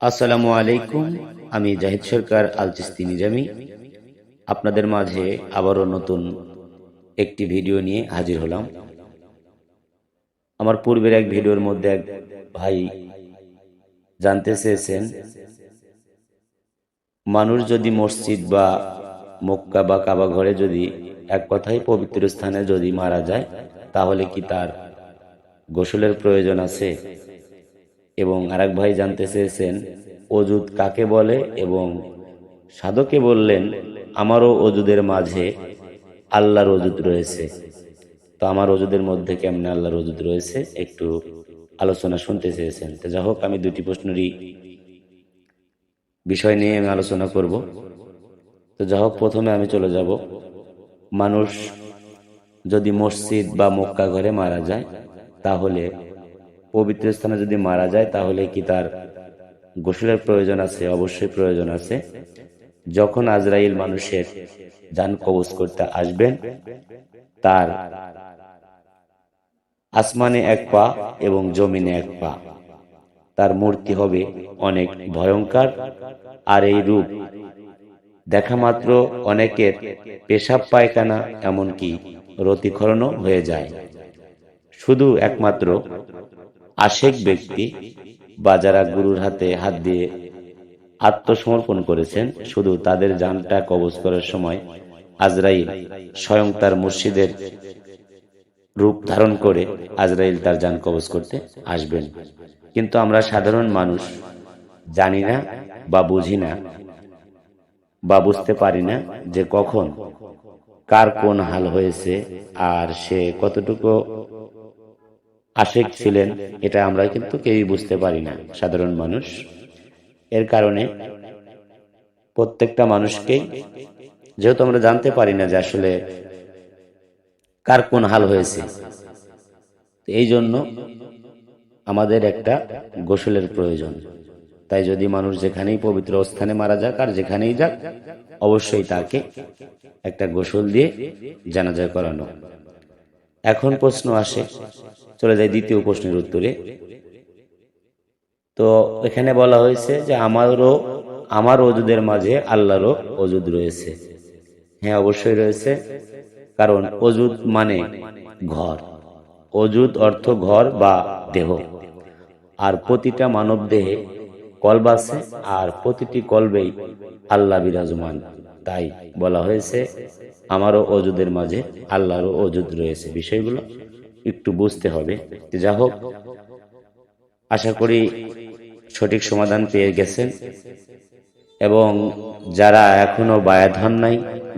আসসালামু আলাইকুম। আমি জাহিদ সরকার আল চিস্তি নিজামী আপনাদের মাঝে আবারও নতুন একটি ভিডিও নিয়ে হাজির হলাম। আমার পূর্বের এক ভিডিওর মধ্যে এক ভাই জানতে চেয়েছেন, মানুষ যদি মসজিদ বা মক্কা বা কাবা ঘরে যদি এক কথায় পবিত্র স্থানে যদি মারা যায়, তাহলে কি তার গোসলের প্রয়োজন আছে? এবং আরেক ভাই জানতে চেয়েছেন, অজুদ কাকে বলে? এবং সাধকে বললেন, আমারও অজুদের মাঝে আল্লাহর অজুদ রয়েছে। তো আমার অজুদের মধ্যে কেমনে আল্লাহর অজুদ রয়েছে একটু আলোচনা শুনতে চেয়েছেন। তো যা হোক, আমি দুটি প্রশ্নেরই বিষয় নিয়ে আমি আলোচনা করব। তো যা হোক, প্রথমে আমি চলে যাব, মানুষ যদি মসজিদ বা মক্কা ঘরে মারা যায়, তাহলে পবিত্র স্থানে যদি মারা যায়, তাহলে কি তার গোসলের প্রয়োজন আছে? অবশ্যই প্রয়োজন আছে। যখন আজরাইল মানুষের জান কবজ করতে আসবেন, তার আসমানে এক পা এবং জমিনে এক পা, তার মূর্তি হবে অনেক ভয়ঙ্কর। আর এই রূপ দেখা মাত্র অনেকের পেশাব পায়খানা এমনকি রতিক্ষরণও হয়ে যায়। শুধু একমাত্র আশেক ব্যক্তি বা যারা গুরুর হাতে হাত দিয়ে আত্মসমর্পণ করেছেন, শুধু তাদের জানটা কবজ করার সময় আজরাইল স্বয়ং তার মুর্শিদের রূপ ধারণ করে আজরাইল তার জান কবজ করতে আসবেন। কিন্তু আমরা সাধারণ মানুষ জানি না বা বুঝি না বা বুঝতে পারি না যে কখন কার কোন হাল হয়েছে আর সে কতটুকু আশেক ছিলেন, এটা আমরা কিন্তু কেউই বুঝতে পারি না, সাধারণ মানুষ। এর কারণে প্রত্যেকটা মানুষকেই, যেহেতু আমরা জানতে পারি না যে আসলে কার কোন হাল হয়েছে, এই জন্য আমাদের একটা গোসলের প্রয়োজন। তাই যদি মানুষ যেখানেই পবিত্র স্থানে মারা যাক আর যেখানেই যাক, অবশ্যই তাকে একটা গোসল দিয়ে জানাজা করানো। এখন প্রশ্ন আসে, চলে যায় দ্বিতীয় প্রশ্নের উত্তরে। তো এখানে বলা হয়েছে যে আমার অজুদের মাঝে আল্লাহরও অজুদ রয়েছে। হ্যাঁ, অবশ্যই রয়েছে, কারণ অজুদ মানে ঘর। অজুদ অর্থ ঘর বা দেহ। আর প্রতিটা মানব দেহে কলব আছে, আর প্রতিটি কলবেই আল্লাহ বিরাজমান। তাই বলা হয়েছে আমারও অজুদের মাঝে আল্লাহরও অজুদ রয়েছে। বিষয়গুলো একটু বুঝতে হবে। যা হোক, আশা করি সঠিক সমাধান পেয়ে গেছেন। এবং যারা এখনো বায়াত হন নাই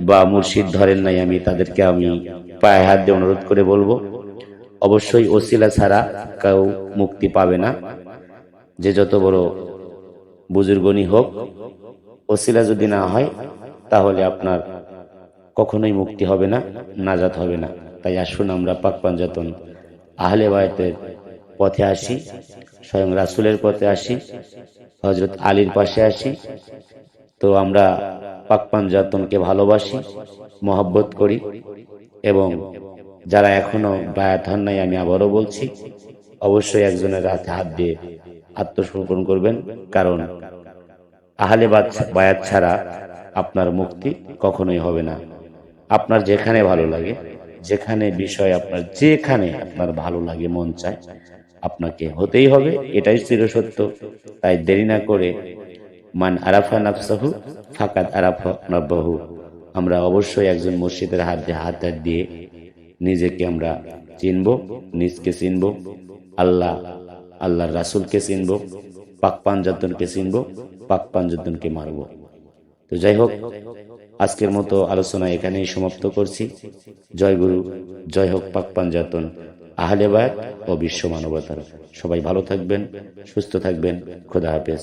বা মুর্শিদ ধরেন নাই, আমি তাদেরকে পায়ে হাত দিয়ে অনুরোধ করে বলবো, অবশ্যই ওসিলা ছাড়া কেউ মুক্তি পাবে না। যে যত বড় বুজুর্গনি হোক, ওসিলা যদি না হয়, তাহলে আপনার কখনোই মুক্তি হবে না, নাজাত হবে না। তাই আসুন আমরা পাক পাঞ্জাতন আহলে বায়াতের পথে আসি, স্বয়ং রাসূলের পথে আসি, হযরত আলীর পাশে আসি। তো আমরা পাক পাঞ্জাতনকে ভালোবাসি, মহব্বত করি। এবং যারা এখনো বায়াত হন নাই, আমি আবারও বলছি, অবশ্যই একজনের হাতে হাত দিয়ে আত্মসমর্পণ করবেন, কারণ আহলে বায়াত ছাড়া আপনার মুক্তি কখনোই হবে না। আপনার যেখানে ভালো লাগে, যেখানে বিষয় আপনার যেখানে আপনার ভালো লাগে, মন চায়, আপনাকে হতেই হবে, এটাই চিরসত্য। তাই দেরি না করে, মান আরাফা নাফসাহু ফাকাদ আরাফা রাব্বাহু, আমরা অবশ্যই একজন মুর্শিদের হাত দিয়ে নিজেকে আমরা চিনব, নিজকে চিনব, আল্লাহর রাসূলকে চিনব, পাক পাঞ্জাতনকে চিনব, পাক পাঞ্জাতনকে মারব। তো যাই হোক, আজকের মতো আলোচনা এখানেই সমাপ্ত করছি। জয় গুরু, জয় হোক পাক পাঞ্জাতন, আহলে বায়াত ও বিশ্ব মানবতার। সবাই ভালো থাকবেন, সুস্থ থাকবেন। খোদা হাফেজ।